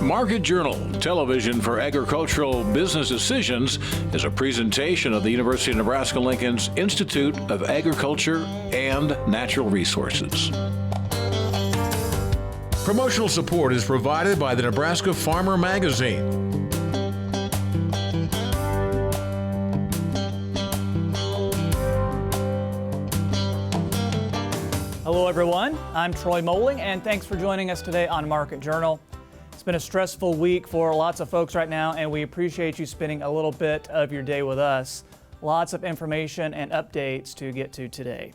Market Journal, television for agricultural business decisions, is a presentation of the University of Nebraska-Lincoln's Institute of Agriculture and Natural Resources. Promotional support is provided by the Nebraska Farmer Magazine. Hello everyone, I'm Troy Moling and thanks for joining us today on Market Journal. It's been a stressful week for lots of folks right now and we appreciate you spending a little bit of your day with us. Lots of information and updates to get to today.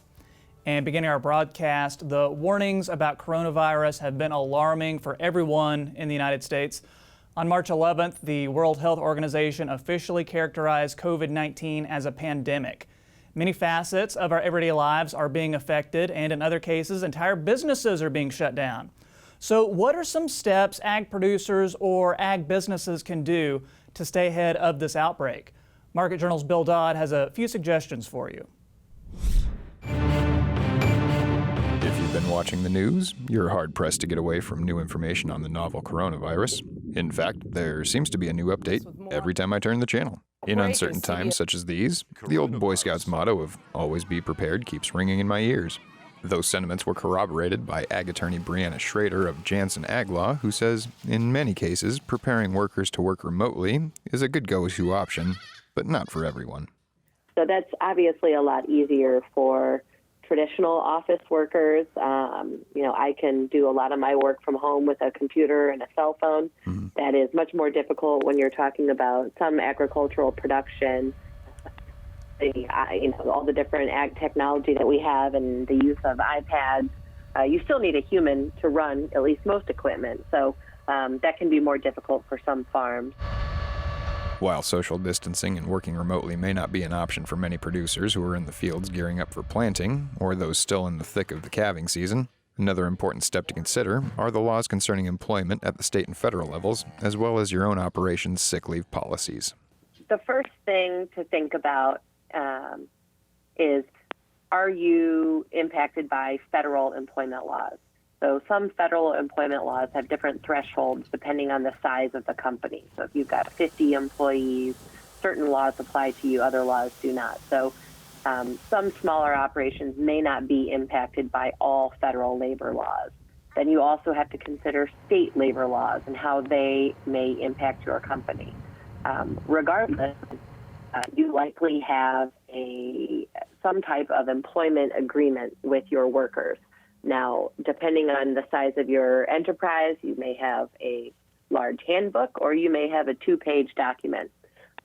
And beginning our broadcast, the warnings about coronavirus have been alarming for everyone in the United States. On March 11th, the World Health Organization officially characterized COVID-19 as a pandemic. Many facets of our everyday lives are being affected, and in other cases, entire businesses are being shut down. So what are some steps ag producers or ag businesses can do to stay ahead of this outbreak? Market Journal's Bill Dodd has a few suggestions for you. If you've been watching the news, you're hard-pressed to get away from new information on the novel coronavirus. In fact, there seems to be a new update every time I turn the channel. In uncertain times such as these, the old Boy Scouts motto of always be prepared keeps ringing in my ears. Those sentiments were corroborated by ag attorney Brianna Schroeder of Janzen Ag Law, who says, in many cases, preparing workers to work remotely is a good go-to option, but not for everyone. So that's obviously a lot easier for traditional office workers. I can do a lot of my work from home with a computer and a cell phone. Mm-hmm. That is much more difficult when you're talking about some agricultural production, all the different ag technology that we have and the use of iPads. You still need a human to run at least most equipment. So that can be more difficult for some farms. While social distancing and working remotely may not be an option for many producers who are in the fields gearing up for planting, or those still in the thick of the calving season, another important step to consider are the laws concerning employment at the state and federal levels, as well as your own operation's sick leave policies. The first thing to think about is, are you impacted by federal employment laws? So some federal employment laws have different thresholds depending on the size of the company. So if you've got 50 employees, certain laws apply to you, other laws do not. So some smaller operations may not be impacted by all federal labor laws. Then you also have to consider state labor laws and how they may impact your company. Regardless, you likely have some type of employment agreement with your workers. Now, depending on the size of your enterprise, you may have a large handbook or you may have a 2-page document.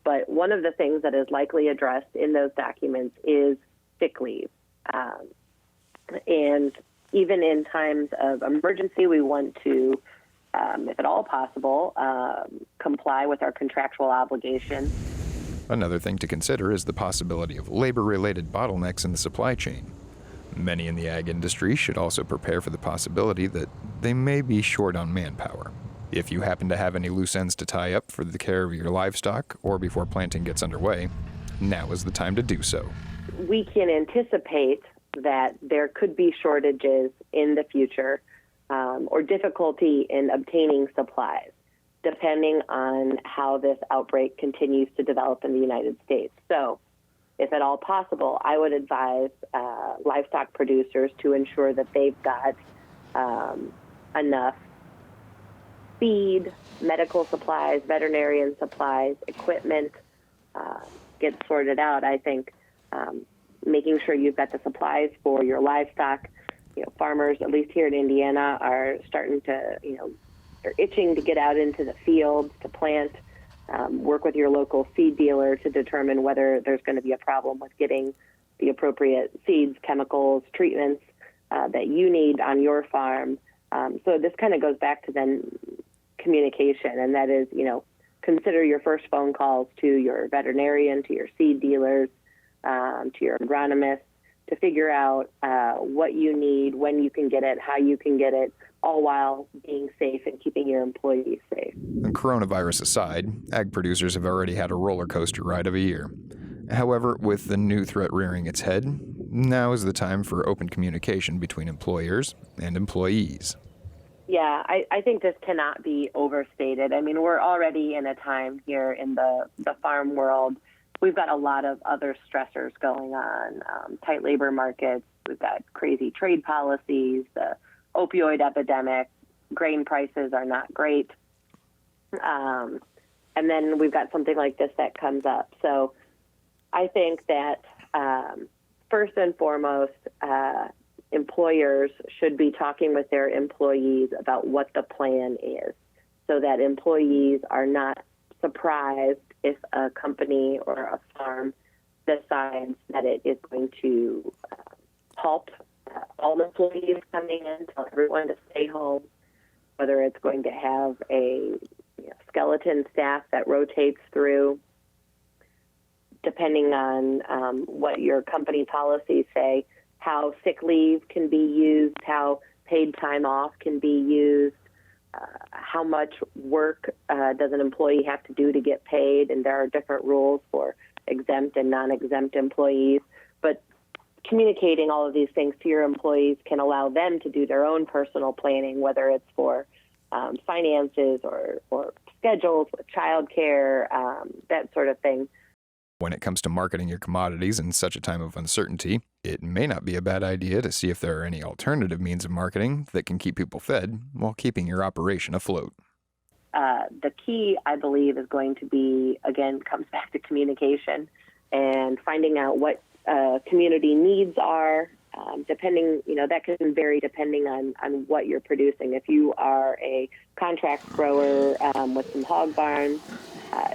But one of the things that is likely addressed in those documents is sick leave. And even in times of emergency, we want to, if at all possible, comply with our contractual obligations. Another thing to consider is the possibility of labor-related bottlenecks in the supply chain. Many in the ag industry should also prepare for the possibility that they may be short on manpower. If you happen to have any loose ends to tie up for the care of your livestock or before planting gets underway, now is the time to do so. We can anticipate that there could be shortages in the future or difficulty in obtaining supplies, depending on how this outbreak continues to develop in the United States. So, if at all possible, I would advise livestock producers to ensure that they've got enough feed, medical supplies, veterinarian supplies, equipment, get sorted out. I think making sure you've got the supplies for your livestock. Farmers, at least here in Indiana, are starting to, they're itching to get out into the fields to plant. Work with your local seed dealer to determine whether there's going to be a problem with getting the appropriate seeds, chemicals, treatments that you need on your farm. So this kind of goes back to then communication, and that is, consider your first phone calls to your veterinarian, to your seed dealers, to your agronomist, to figure out what you need, when you can get it, how you can get it, all while being safe and keeping your employees safe. And coronavirus aside, ag producers have already had a roller coaster ride of a year. However, with the new threat rearing its head, now is the time for open communication between employers and employees. Yeah, I think this cannot be overstated. I mean, we're already in a time here in the farm world. We've got a lot of other stressors going on, tight labor markets. We've got crazy trade policies, the opioid epidemic, grain prices are not great. And then we've got something like this that comes up. So I think that first and foremost, employers should be talking with their employees about what the plan is so that employees are not surprised if a company or a farm decides that it is going to halt all employees coming in, tell everyone to stay home, whether it's going to have a skeleton staff that rotates through, depending on what your company policies say, how sick leave can be used, how paid time off can be used, how much work does an employee have to do to get paid, and there are different rules for exempt and non-exempt employees. But communicating all of these things to your employees can allow them to do their own personal planning, whether it's for finances or schedules with childcare, that sort of thing. When it comes to marketing your commodities in such a time of uncertainty, it may not be a bad idea to see if there are any alternative means of marketing that can keep people fed while keeping your operation afloat. The key, I believe, is going to be, again, comes back to communication and finding out what community needs are, depending, that can vary depending on what you're producing. If you are a contract grower with some hog barns,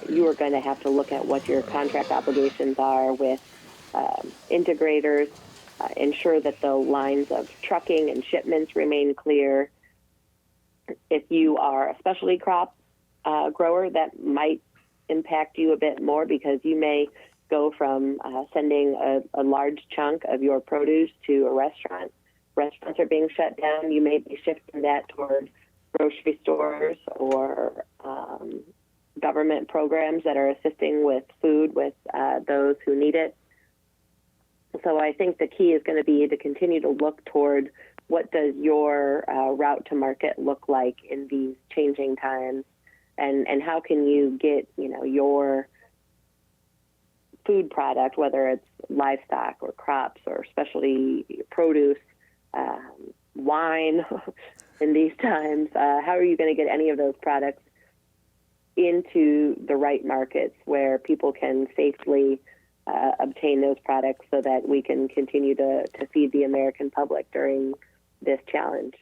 you are going to have to look at what your contract obligations are with integrators, ensure that the lines of trucking and shipments remain clear. If you are a specialty crop grower, that might impact you a bit more because you may go from sending a large chunk of your produce to a restaurant. Restaurants are being shut down. You may be shifting that toward grocery stores or government programs that are assisting with food with those who need it. So I think the key is going to be to continue to look toward what does your route to market look like in these changing times, and how can you get your food product, whether it's livestock or crops or specialty produce, wine in these times, how are you going to get any of those products into the right markets where people can safely obtain those products so that we can continue to feed the American public during this challenge.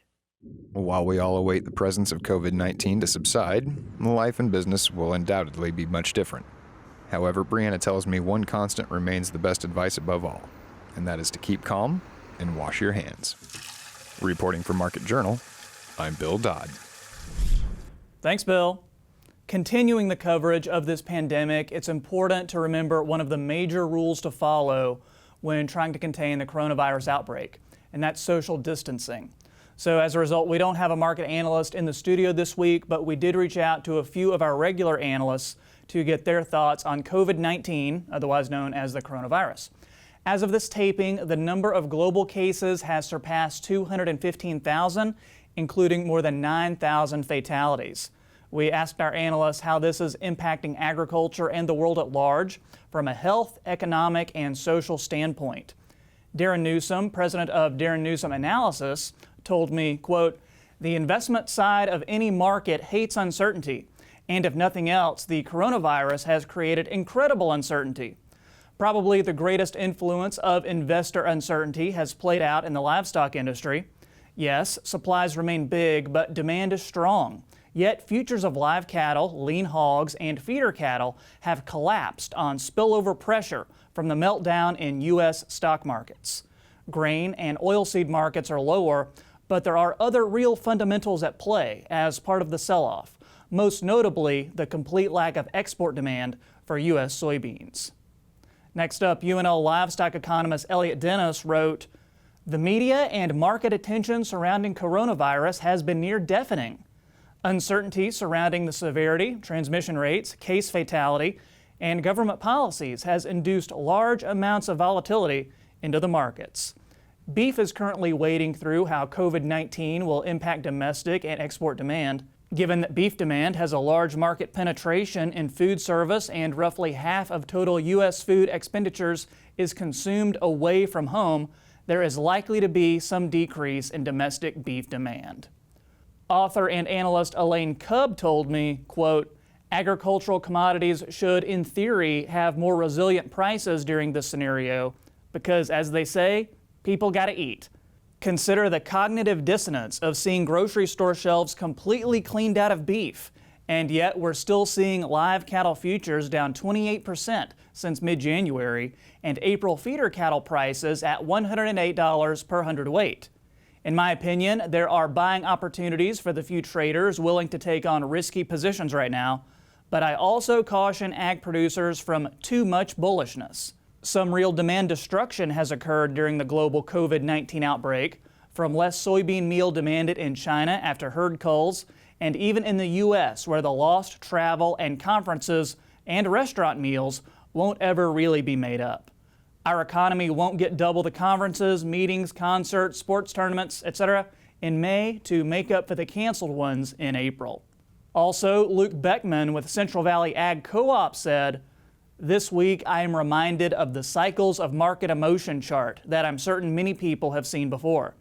While we all await the presence of COVID-19 to subside, life and business will undoubtedly be much different. However, Brianna tells me one constant remains the best advice above all, and that is to keep calm and wash your hands. Reporting for Market Journal, I'm Bill Dodd. Thanks, Bill. Continuing the coverage of this pandemic, it's important to remember one of the major rules to follow when trying to contain the coronavirus outbreak, and that's social distancing. So as a result, we don't have a market analyst in the studio this week, but we did reach out to a few of our regular analysts to get their thoughts on COVID-19, otherwise known as the coronavirus. As of this taping, the number of global cases has surpassed 215,000, including more than 9,000 fatalities. We asked our analysts how this is impacting agriculture and the world at large from a health, economic, and social standpoint. Darren Newsom, president of Darren Newsom Analysis, told me, quote, "The investment side of any market hates uncertainty. And if nothing else, the coronavirus has created incredible uncertainty. Probably the greatest influence of investor uncertainty has played out in the livestock industry. Yes, supplies remain big, but demand is strong. Yet futures of live cattle, lean hogs, and feeder cattle have collapsed on spillover pressure from the meltdown in U.S. stock markets. Grain and oilseed markets are lower, but there are other real fundamentals at play as part of the sell-off, most notably the complete lack of export demand for U.S. soybeans." Next up, UNL livestock economist Elliot Dennis wrote, "The media and market attention surrounding coronavirus has been near deafening. Uncertainty surrounding the severity, transmission rates, case fatality, and government policies has induced large amounts of volatility into the markets. Beef is currently wading through how COVID-19 will impact domestic and export demand. Given that beef demand has a large market penetration in food service and roughly half of total U.S. food expenditures is consumed away from home, there is likely to be some decrease in domestic beef demand. Author and analyst Elaine Cubb told me, quote, agricultural commodities should, in theory, have more resilient prices during this scenario because, as they say, people gotta eat. Consider the cognitive dissonance of seeing grocery store shelves completely cleaned out of beef, and yet we're still seeing live cattle futures down 28% since mid-January, and April feeder cattle prices at $108 per hundredweight. In my opinion, there are buying opportunities for the few traders willing to take on risky positions right now, but I also caution ag producers from too much bullishness. Some real demand destruction has occurred during the global COVID-19 outbreak, from less soybean meal demanded in China after herd culls, and even in the U.S., where the lost travel and conferences and restaurant meals won't ever really be made up. Our economy won't get double the conferences, meetings, concerts, sports tournaments, etc. in May to make up for the canceled ones in April. Also, Luke Beckman with Central Valley Ag Co-op said, this week I am reminded of the cycles of market emotion chart that I'm certain many people have seen before.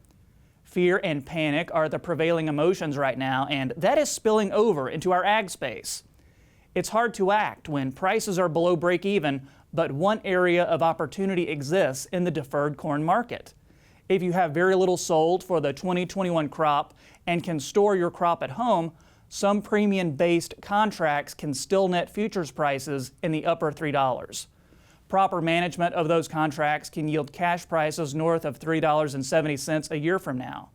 Fear and panic are the prevailing emotions right now, and that is spilling over into our ag space. It's hard to act when prices are below break even, but one area of opportunity exists in the deferred corn market. If you have very little sold for the 2021 crop and can store your crop at home, some premium-based contracts can still net futures prices in the upper $3. Proper management of those contracts can yield cash prices north of $3.70 a year from now.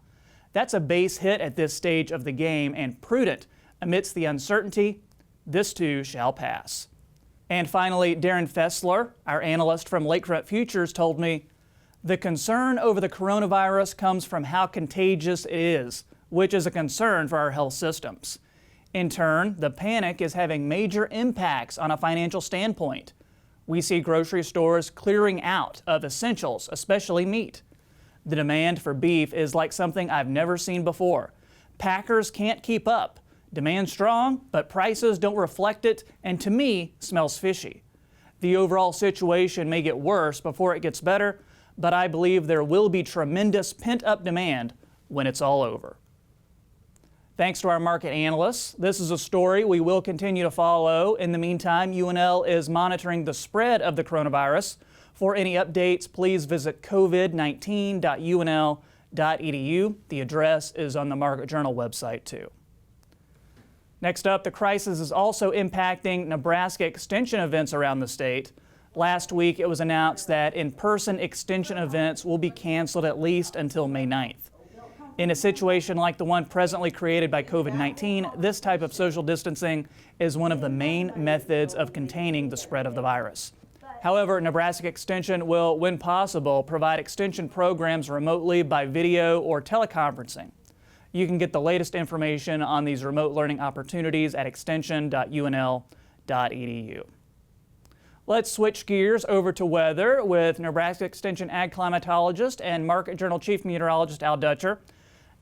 That's a base hit at this stage of the game and prudent amidst the uncertainty. This too shall pass. And finally, Darren Fessler, our analyst from Lakefront Futures, told me, the concern over the coronavirus comes from how contagious it is, which is a concern for our health systems. In turn, the panic is having major impacts on a financial standpoint. We see grocery stores clearing out of essentials, especially meat. The demand for beef is like something I've never seen before. Packers can't keep up. Demand strong, but prices don't reflect it, and to me, smells fishy. The overall situation may get worse before it gets better, but I believe there will be tremendous pent-up demand when it's all over. Thanks to our market analysts. This is a story we will continue to follow. In the meantime, UNL is monitoring the spread of the coronavirus. For any updates, please visit covid19.unl.edu. The address is on the Market Journal website too. Next up, the crisis is also impacting Nebraska extension events around the state. Last week, it was announced that in-person extension events will be canceled at least until May 9th. In a situation like the one presently created by COVID-19, this type of social distancing is one of the main methods of containing the spread of the virus. However, Nebraska Extension will, when possible, provide extension programs remotely by video or teleconferencing. You can get the latest information on these remote learning opportunities at extension.unl.edu. Let's switch gears over to weather with Nebraska Extension Ag Climatologist and Market Journal Chief Meteorologist Al Dutcher.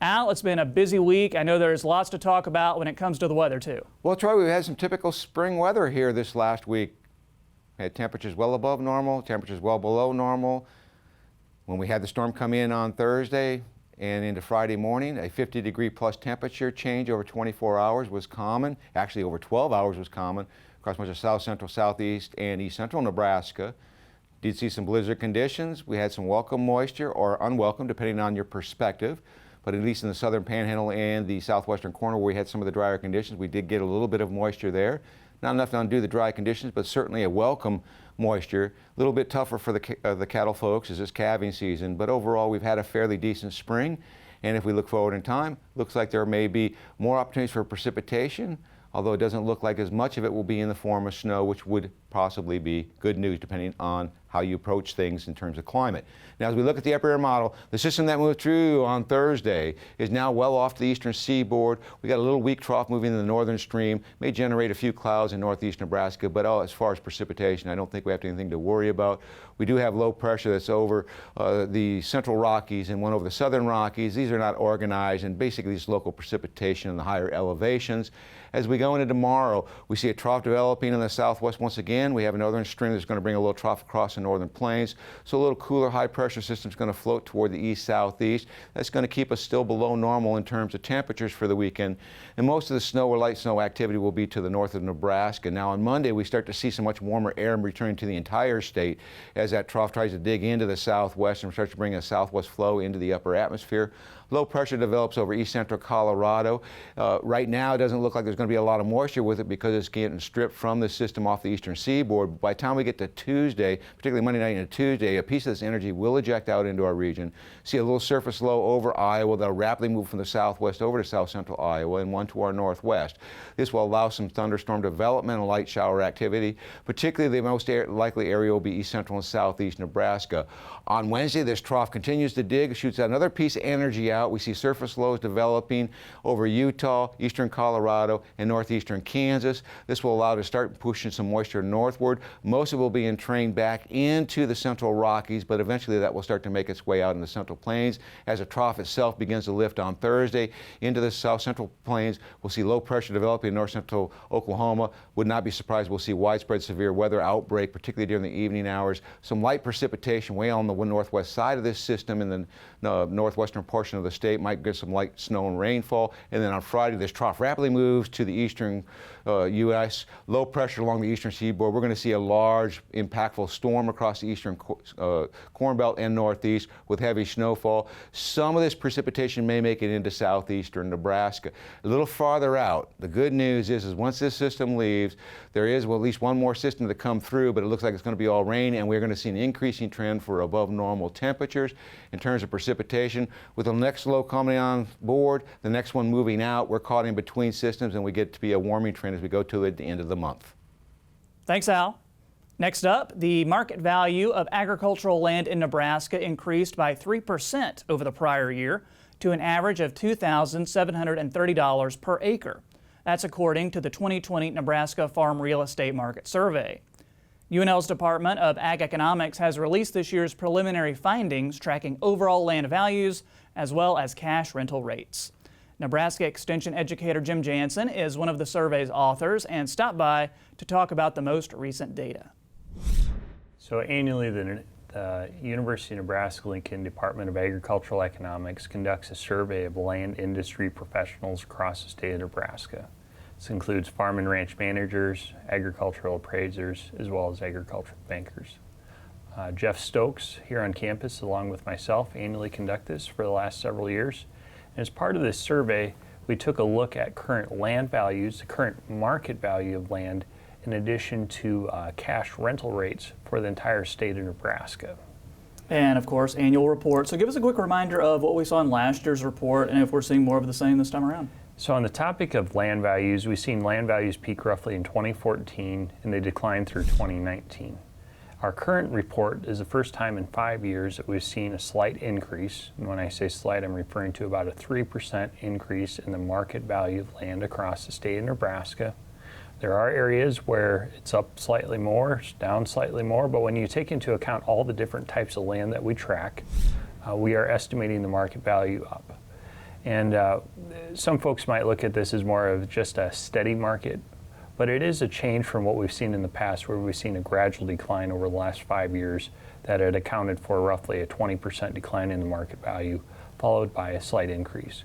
Al, it's been a busy week. I know there's lots to talk about when it comes to the weather, too. Well, Troy, we've had some typical spring weather here this last week. We had temperatures well above normal, temperatures well below normal. When we had the storm come in on Thursday and into Friday morning, a 50-degree plus temperature change over 24 hours was common. Actually, over 12 hours was common across much of south central, southeast, and east central Nebraska. Did see some blizzard conditions. We had some welcome moisture or unwelcome, depending on your perspective. But at least in the southern panhandle and the southwestern corner where we had some of the drier conditions, we did get a little bit of moisture there. Not enough to undo the dry conditions, but certainly a welcome moisture. A little bit tougher for the cattle folks as it's calving season, but overall we've had a fairly decent spring. And if we look forward in time, looks like there may be more opportunities for precipitation, although it doesn't look like as much of it will be in the form of snow, which would possibly be good news depending on how you approach things in terms of climate. Now, as we look at the upper air model, the system that moved through on Thursday is now well off to the eastern seaboard. We got a little weak trough moving in the northern stream, may generate a few clouds in northeast Nebraska, but as far as precipitation, I don't think we have anything to worry about. We do have low pressure that's over the central Rockies and one over the southern Rockies. These are not organized, and basically just local precipitation in the higher elevations. As we go into tomorrow, we see a trough developing in the southwest once again. We have a northern stream that's going to bring a little trough across the northern plains. So a little cooler high pressure system is going to float toward the east-southeast. That's going to keep us still below normal in terms of temperatures for the weekend. And most of the snow or light snow activity will be to the north of Nebraska. Now on Monday, we start to see some much warmer air returning to the entire state as that trough tries to dig into the southwest and starts to bring a southwest flow into the upper atmosphere. Low pressure develops over east central Colorado. Right now, it doesn't look like there's going to be a lot of moisture with it because it's getting stripped from the system off the eastern seaboard. By the time we get to Tuesday, particularly Monday night and Tuesday, a piece of this energy will eject out into our region. See a little surface low over Iowa that'll rapidly move from the southwest over to south central Iowa and one to our northwest. This will allow some thunderstorm development and light shower activity. Particularly the most likely area will be east central and southeast Nebraska. On Wednesday, this trough continues to dig, shoots out another piece of energy out. We see surface lows developing over Utah, eastern Colorado, and northeastern Kansas. This will allow to start pushing some moisture northward. Most of it will be entrained back into the central Rockies, but eventually that will start to make its way out in the central plains. As the trough itself begins to lift on Thursday into the south central plains, we'll see low pressure developing in north central Oklahoma. Would not be surprised we'll see widespread severe weather outbreak, particularly during the evening hours. Some light precipitation way on the northwest side of this system in the northwestern portion of the state. Might get some light snow and rainfall. And then on Friday, this trough rapidly moves to the eastern U.S. Low pressure along the eastern seaboard. We're going to see a large, impactful storm across the eastern Corn Belt and northeast with heavy snowfall. Some of this precipitation may make it into southeastern Nebraska. A little farther out, the good news is once this system leaves, there is at least one more system to come through, but it looks like it's going to be all rain, and we're going to see an increasing trend for above normal temperatures in terms of precipitation. With the next low coming on board, the next one moving out, we're caught in between systems, and we get to be a warming trend as we go to at the end of the month. Thanks, Al. Next up, the market value of agricultural land in Nebraska increased by 3% over the prior year to an average of $2,730 per acre. That's according to the 2020 Nebraska Farm Real Estate Market Survey. UNL's Department of Ag Economics has released this year's preliminary findings tracking overall land values as well as cash rental rates. Nebraska Extension educator Jim Jansen is one of the survey's authors and stopped by to talk about the most recent data. So annually, the University of Nebraska-Lincoln Department of Agricultural Economics conducts a survey of land industry professionals across the state of Nebraska. This includes farm and ranch managers, agricultural appraisers, as well as agricultural bankers. Jeff Stokes here on campus, along with myself, annually conduct this for the last several years. And as part of this survey, we took a look at current land values, the current market value of land, in addition to cash rental rates for the entire state of Nebraska. And of course, annual report. So give us a quick reminder of what we saw in last year's report and if we're seeing more of the same this time around. So on the topic of land values, we've seen land values peak roughly in 2014 and they declined through 2019. Our current report is the first time in 5 years that we've seen a slight increase. And when I say slight, I'm referring to about a 3% increase in the market value of land across the state of Nebraska. There are areas where it's up slightly more, it's down slightly more, but when you take into account all the different types of land that we track, we are estimating the market value up. And some folks might look at this as more of just a steady market, but it is a change from what we've seen in the past, where we've seen a gradual decline over the last 5 years that had accounted for roughly a 20% decline in the market value, followed by a slight increase.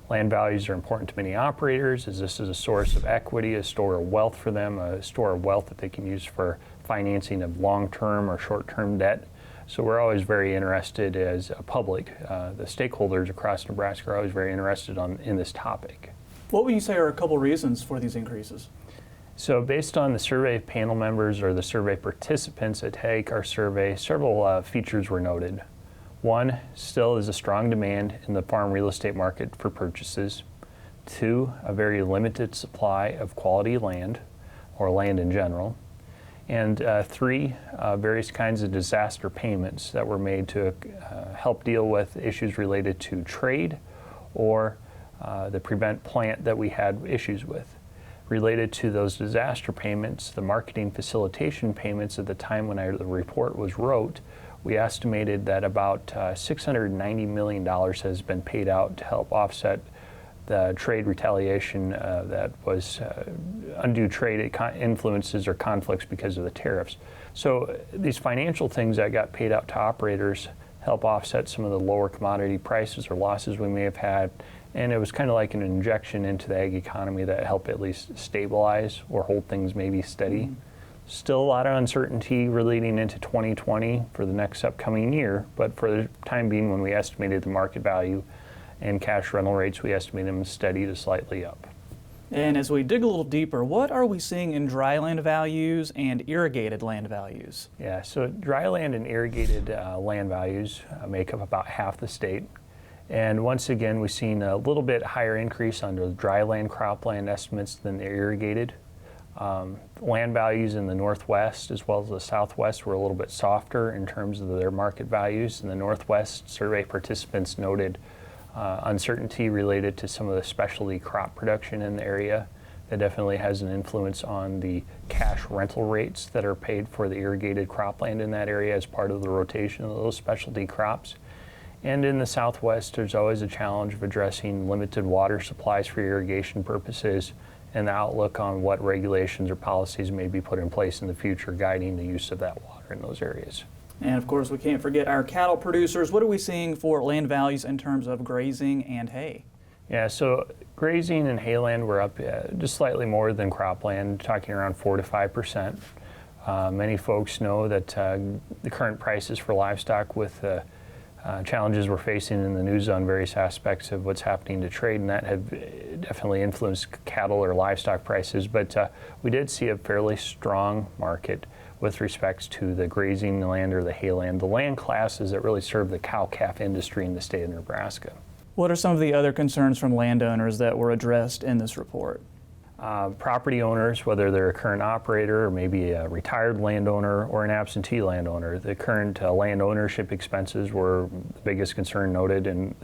Land values are important to many operators, as this is a source of equity, a store of wealth for them, a store of wealth that they can use for financing of long-term or short-term debt. So we're always very interested as a public, the stakeholders across Nebraska are always very interested in this topic. What would you say are a couple reasons for these increases? So based on the survey panel members or the survey participants that take our survey, several features were noted. One, still is a strong demand in the farm real estate market for purchases. Two, a very limited supply of quality land, or land in general. and 3, various kinds of disaster payments that were made to help deal with issues related to trade or the prevent plant that we had issues with. Related to those disaster payments, the marketing facilitation payments at the time when the report was wrote, we estimated that about $690 million has been paid out to help offset the trade retaliation that was undue trade influences or conflicts because of the tariffs. So these financial things that got paid out to operators help offset some of the lower commodity prices or losses we may have had. And it was kind of like an injection into the ag economy that helped at least stabilize or hold things maybe steady. Mm-hmm. Still a lot of uncertainty relating into 2020 for the next upcoming year, but for the time being, when we estimated the market value and cash rental rates, we estimated them steady to slightly up. And as we dig a little deeper, what are we seeing in dry land values and irrigated land values? Yeah, so dry land and irrigated land values make up about half the state. And once again, we've seen a little bit higher increase under the dry land cropland estimates than the irrigated. Land values in the Northwest as well as the Southwest were a little bit softer in terms of their market values. In the Northwest, survey participants noted uncertainty related to some of the specialty crop production in the area. That definitely has an influence on the cash rental rates that are paid for the irrigated cropland in that area as part of the rotation of those specialty crops. And in the Southwest, there's always a challenge of addressing limited water supplies for irrigation purposes and the outlook on what regulations or policies may be put in place in the future guiding the use of that water in those areas. And of course, we can't forget our cattle producers. What are we seeing for land values in terms of grazing and hay? Yeah, so grazing and hayland were up just slightly more than cropland, talking around 4 to 5%. Many folks know that the current prices for livestock with challenges we're facing in the news on various aspects of what's happening to trade, and that have definitely influenced cattle or livestock prices. But we did see a fairly strong market with respects to the grazing land or the hayland, the land classes that really serve the cow-calf industry in the state of Nebraska. What are some of the other concerns from landowners that were addressed in this report? Property owners, whether they're a current operator or maybe a retired landowner or an absentee landowner, the current land ownership expenses were the biggest concern noted, and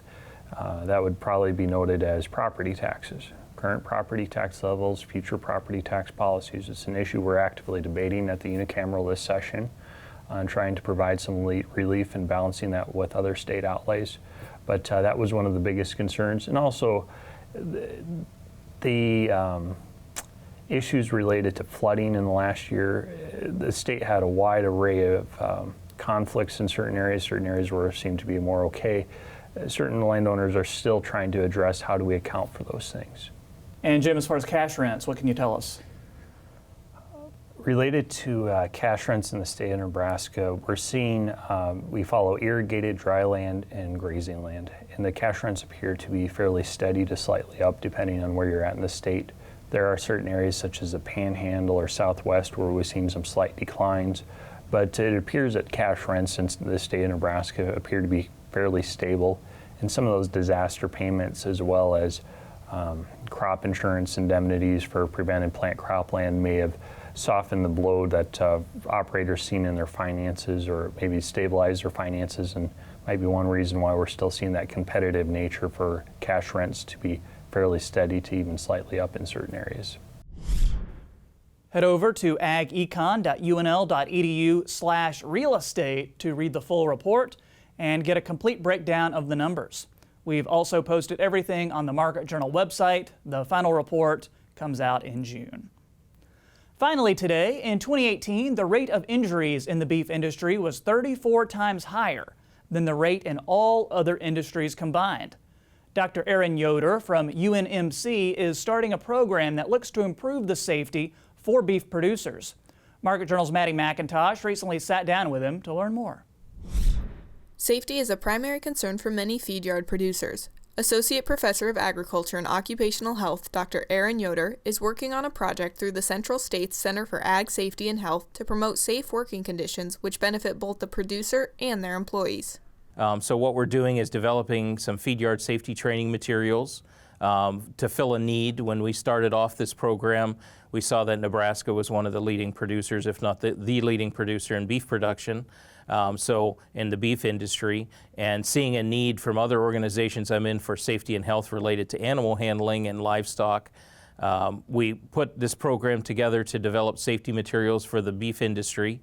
that would probably be noted as property taxes. Current property tax levels, future property tax policies. It's an issue we're actively debating at the unicameral this session on trying to provide some relief and balancing that with other state outlays. But that was one of the biggest concerns. And also the issues related to flooding in the last year. The state had a wide array of conflicts in certain areas where it seemed to be more okay. Certain landowners are still trying to address how do we account for those things. And Jim, as far as cash rents, what can you tell us? Related to cash rents in the state of Nebraska, we're seeing, we follow irrigated dry land and grazing land, and the cash rents appear to be fairly steady to slightly up depending on where you're at in the state. There are certain areas such as the Panhandle or Southwest where we've seen some slight declines, but it appears that cash rents in the state of Nebraska appear to be fairly stable, and some of those disaster payments as well as crop insurance indemnities for prevented plant cropland may have softened the blow that operators seen in their finances, or maybe stabilize their finances, and might be one reason why we're still seeing that competitive nature for cash rents to be fairly steady to even slightly up in certain areas. Head over to agecon.unl.edu/real estate to read the full report and get a complete breakdown of the numbers. We've also posted everything on the Market Journal website. The final report comes out in June. Finally today, in 2018, the rate of injuries in the beef industry was 34 times higher than the rate in all other industries combined. Dr. Aaron Yoder from UNMC is starting a program that looks to improve the safety for beef producers. Market Journal's Maddie McIntosh recently sat down with him to learn more. Safety is a primary concern for many feed yard producers. Associate Professor of Agriculture and Occupational Health, Dr. Aaron Yoder, is working on a project through the Central States Center for Ag Safety and Health to promote safe working conditions which benefit both the producer and their employees. So what we're doing is developing some feed yard safety training materials to fill a need. When we started off this program, we saw that Nebraska was one of the leading producers, if not the leading producer in beef production. So in the beef industry, and seeing a need from other organizations I'm in for safety and health related to animal handling and livestock, we put this program together to develop safety materials for the beef industry,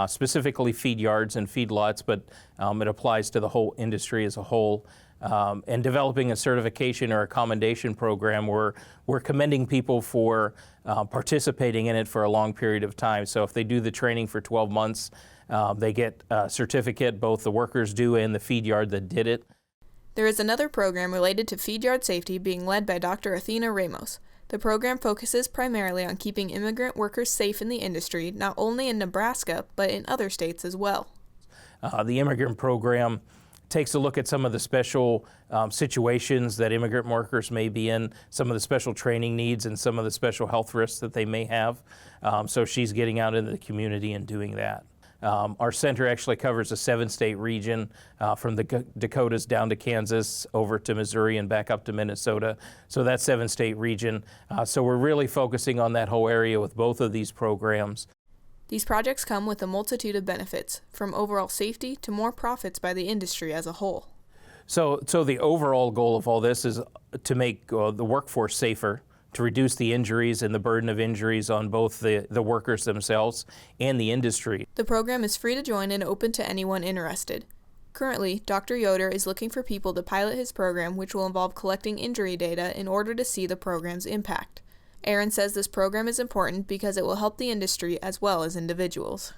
specifically feed yards and feedlots, but it applies to the whole industry as a whole. And developing a certification or a commendation program where we're commending people for participating in it for a long period of time. So if they do the training for 12 months, they get a certificate, both the workers do and the feed yard that did it. There is another program related to Feedyard Safety being led by Dr. Athena Ramos. The program focuses primarily on keeping immigrant workers safe in the industry, not only in Nebraska, but in other states as well. The immigrant program takes a look at some of the special situations that immigrant workers may be in, some of the special training needs and some of the special health risks that they may have. So she's getting out into the community and doing that. Our center actually covers a 7-state region from the Dakotas down to Kansas, over to Missouri and back up to Minnesota. So that 7-state region. So we're really focusing on that whole area with both of these programs. These projects come with a multitude of benefits, from overall safety to more profits by the industry as a whole. So the overall goal of all this is to make the workforce safer, to reduce the injuries and the burden of injuries on both the workers themselves and the industry. The program is free to join and open to anyone interested. Currently, Dr. Yoder is looking for people to pilot his program, which will involve collecting injury data in order to see the program's impact. Aaron says this program is important because it will help the industry as well as individuals.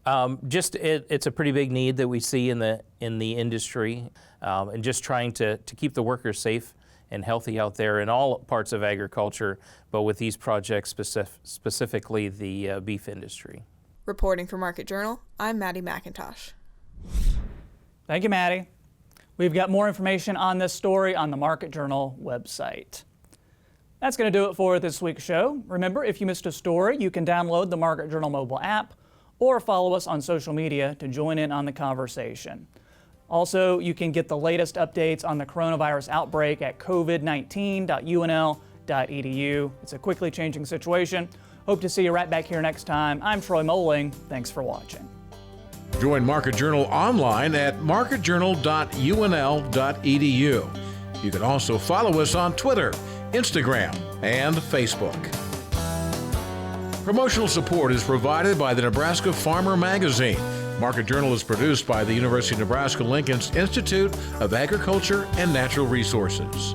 It's a pretty big need that we see in the industry, and just trying to keep the workers safe and healthy out there in all parts of agriculture, but with these projects specifically the beef industry. Reporting for Market Journal, I'm Maddie McIntosh. Thank you, Maddie. We've got more information on this story on the Market Journal website. That's going to do it for this week's show. Remember, if you missed a story, you can download the Market Journal mobile app or follow us on social media to join in on the conversation. Also, you can get the latest updates on the coronavirus outbreak at covid19.unl.edu. It's a quickly changing situation. Hope to see you right back here next time. I'm Troy Moling. Thanks for watching. Join Market Journal online at marketjournal.unl.edu. You can also follow us on Twitter, Instagram, and Facebook. Promotional support is provided by the Nebraska Farmer Magazine. Market Journal is produced by the University of Nebraska-Lincoln's Institute of Agriculture and Natural Resources.